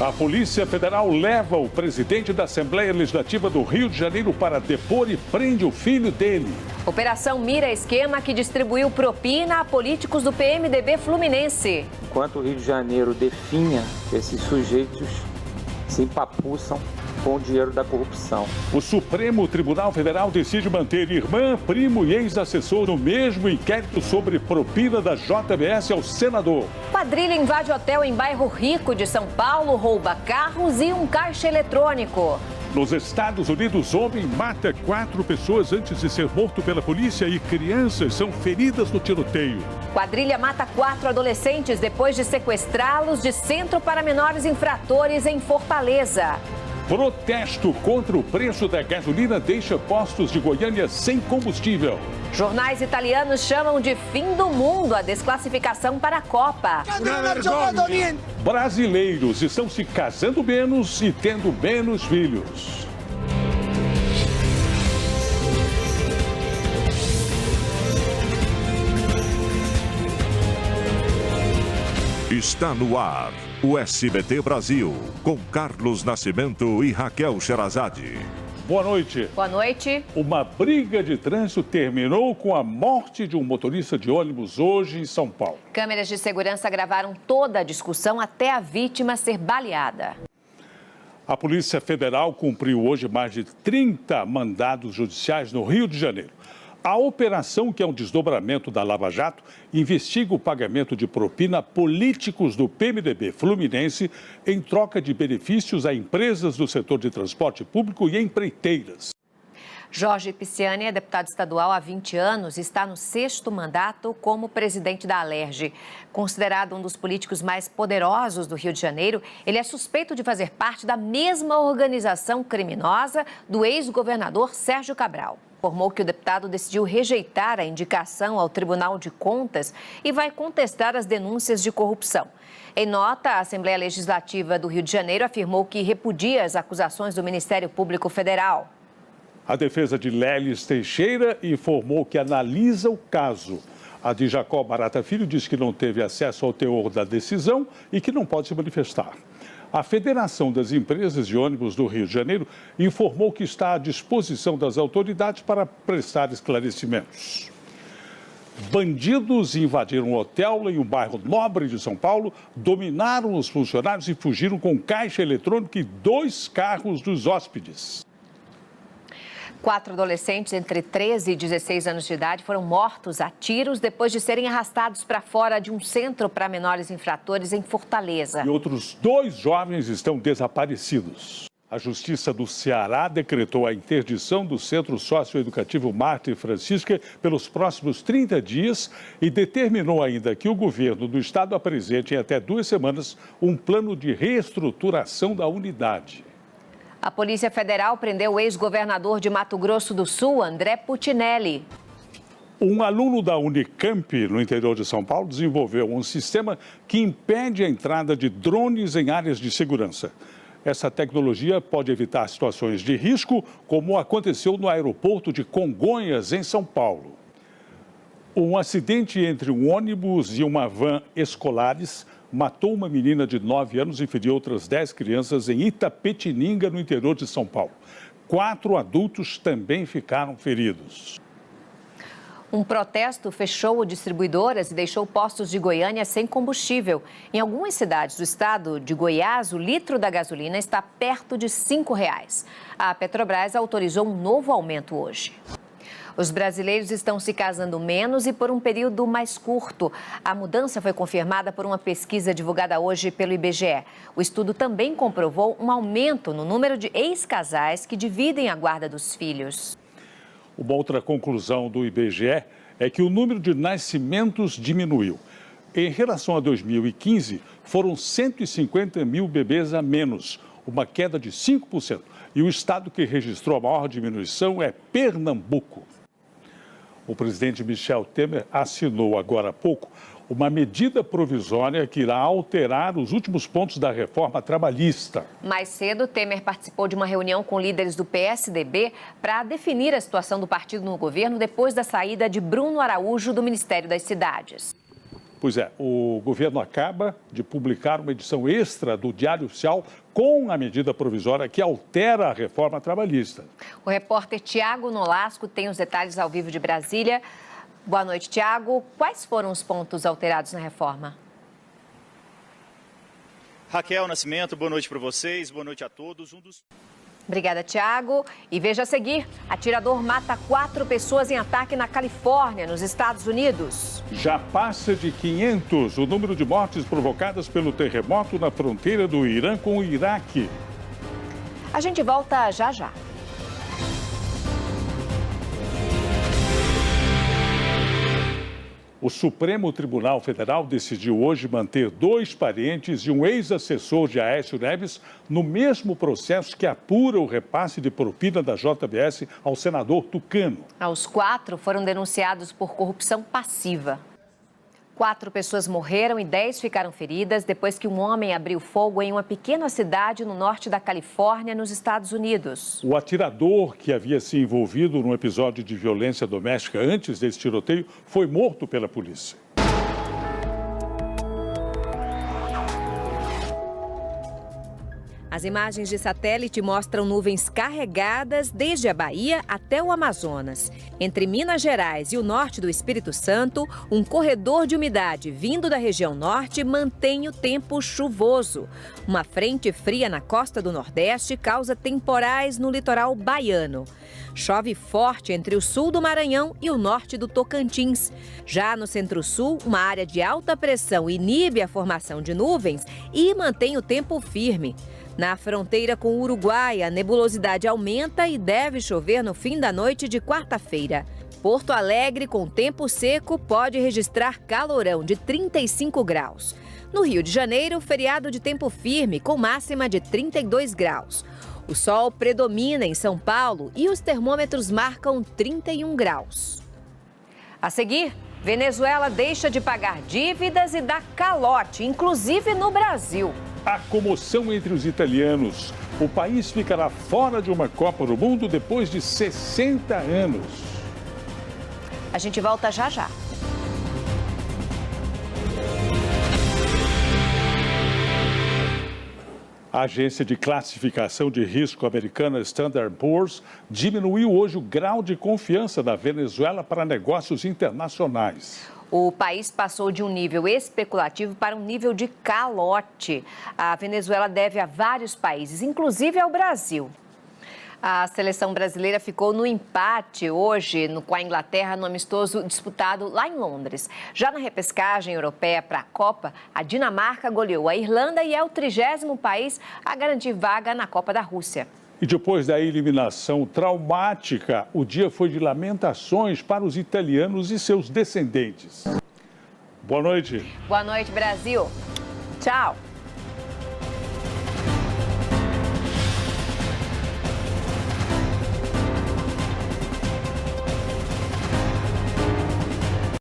A Polícia Federal leva o presidente da Assembleia Legislativa do Rio de Janeiro para depor e prende o filho dele. Operação mira esquema que distribuiu propina a políticos do PMDB fluminense. Enquanto o Rio de Janeiro definha, esses sujeitos se empapuçam com o dinheiro da corrupção. O Supremo Tribunal Federal decide manter irmã, primo e ex-assessor no mesmo inquérito sobre propina da JBS ao senador. Quadrilha invade hotel em bairro Rico de São Paulo, rouba carros e um caixa eletrônico. Nos Estados Unidos, homem mata 4 pessoas antes de ser morto pela polícia e crianças são feridas no tiroteio. Quadrilha mata 4 adolescentes depois de sequestrá-los de centro para menores infratores em Fortaleza. Protesto contra o preço da gasolina deixa postos de Goiânia sem combustível. Jornais italianos chamam de fim do mundo a desclassificação para a Copa. Brasileiros estão se casando menos e tendo menos filhos. Está no ar o SBT Brasil, com Carlos Nascimento e Raquel Sherazade. Boa noite. Boa noite. Uma briga de trânsito terminou com a morte de um motorista de ônibus hoje em São Paulo. Câmeras de segurança gravaram toda a discussão até a vítima ser baleada. A Polícia Federal cumpriu hoje mais de 30 mandados judiciais no Rio de Janeiro. A operação, que é um desdobramento da Lava Jato, investiga o pagamento de propina a políticos do PMDB fluminense em troca de benefícios a empresas do setor de transporte público e empreiteiras. Jorge Pisciani é deputado estadual há 20 anos e está no 6º mandato como presidente da Alerj. Considerado um dos políticos mais poderosos do Rio de Janeiro, ele é suspeito de fazer parte da mesma organização criminosa do ex-governador Sérgio Cabral. Informou que o deputado decidiu rejeitar a indicação ao Tribunal de Contas e vai contestar as denúncias de corrupção. Em nota, a Assembleia Legislativa do Rio de Janeiro afirmou que repudia as acusações do Ministério Público Federal. A defesa de Lélis Teixeira informou que analisa o caso. A de Jacó Barata Filho diz que não teve acesso ao teor da decisão e que não pode se manifestar. A Federação das Empresas de Ônibus do Rio de Janeiro informou que está à disposição das autoridades para prestar esclarecimentos. Bandidos invadiram um hotel em um bairro nobre de São Paulo, dominaram os funcionários e fugiram com caixa eletrônico e 2 carros dos hóspedes. 4 adolescentes entre 13 e 16 anos de idade foram mortos a tiros depois de serem arrastados para fora de um centro para menores infratores em Fortaleza. E outros 2 jovens estão desaparecidos. A Justiça do Ceará decretou a interdição do Centro Socioeducativo Marta e Francisca pelos próximos 30 dias e determinou ainda que o governo do estado apresente em até 2 semanas um plano de reestruturação da unidade. A Polícia Federal prendeu o ex-governador de Mato Grosso do Sul, André Putinelli. Um aluno da Unicamp, no interior de São Paulo, desenvolveu um sistema que impede a entrada de drones em áreas de segurança. Essa tecnologia pode evitar situações de risco, como aconteceu no aeroporto de Congonhas, em São Paulo. Um acidente entre um ônibus e uma van escolares matou uma menina de 9 anos e feriu outras 10 crianças em Itapetininga, no interior de São Paulo. 4 adultos também ficaram feridos. Um protesto fechou distribuidoras e deixou postos de Goiânia sem combustível. Em algumas cidades do estado de Goiás, o litro da gasolina está perto de R$ 5,00. A Petrobras autorizou um novo aumento hoje. Os brasileiros estão se casando menos e por um período mais curto. A mudança foi confirmada por uma pesquisa divulgada hoje pelo IBGE. O estudo também comprovou um aumento no número de ex-casais que dividem a guarda dos filhos. Uma outra conclusão do IBGE é que o número de nascimentos diminuiu. Em relação a 2015, foram 150 mil bebês a menos, uma queda de 5%. E o estado que registrou a maior diminuição é Pernambuco. O presidente Michel Temer assinou agora há pouco uma medida provisória que irá alterar os últimos pontos da reforma trabalhista. Mais cedo, Temer participou de uma reunião com líderes do PSDB para definir a situação do partido no governo depois da saída de Bruno Araújo do Ministério das Cidades. Pois é, o governo acaba de publicar uma edição extra do Diário Oficial com a medida provisória que altera a reforma trabalhista. O repórter Tiago Nolasco tem os detalhes ao vivo de Brasília. Boa noite, Tiago. Quais foram os pontos alterados na reforma? Raquel Nascimento, boa noite para vocês, boa noite a todos. Obrigada, Tiago. E veja a seguir, atirador mata 4 pessoas em ataque na Califórnia, nos Estados Unidos. Já passa de 500 o número de mortes provocadas pelo terremoto na fronteira do Irã com o Iraque. A gente volta já já. O Supremo Tribunal Federal decidiu hoje manter 2 parentes e um ex-assessor de Aécio Neves no mesmo processo que apura o repasse de propina da JBS ao senador Tucano. Os 4 foram denunciados por corrupção passiva. 4 pessoas morreram e 10 ficaram feridas depois que um homem abriu fogo em uma pequena cidade no norte da Califórnia, nos Estados Unidos. O atirador, que havia se envolvido num episódio de violência doméstica antes desse tiroteio, foi morto pela polícia. As imagens de satélite mostram nuvens carregadas desde a Bahia até o Amazonas. Entre Minas Gerais e o norte do Espírito Santo, um corredor de umidade vindo da região norte mantém o tempo chuvoso. Uma frente fria na costa do Nordeste causa temporais no litoral baiano. Chove forte entre o sul do Maranhão e o norte do Tocantins. Já no Centro-Sul, uma área de alta pressão inibe a formação de nuvens e mantém o tempo firme. Na fronteira com o Uruguai, a nebulosidade aumenta e deve chover no fim da noite de quarta-feira. Porto Alegre, com tempo seco, pode registrar calorão de 35 graus. No Rio de Janeiro, feriado de tempo firme, com máxima de 32 graus. O sol predomina em São Paulo e os termômetros marcam 31 graus. A seguir, Venezuela deixa de pagar dívidas e dá calote, inclusive no Brasil. A comoção entre os italianos. O país ficará fora de uma Copa do Mundo depois de 60 anos. A gente volta já já. A agência de classificação de risco americana Standard & Poor's diminuiu hoje o grau de confiança da Venezuela para negócios internacionais. O país passou de um nível especulativo para um nível de calote. A Venezuela deve a vários países, inclusive ao Brasil. A seleção brasileira ficou no empate hoje com a Inglaterra no amistoso disputado lá em Londres. Já na repescagem europeia para a Copa, a Dinamarca goleou a Irlanda e é o 30º país a garantir vaga na Copa da Rússia. E depois da eliminação traumática, o dia foi de lamentações para os italianos e seus descendentes. Boa noite. Boa noite, Brasil. Tchau.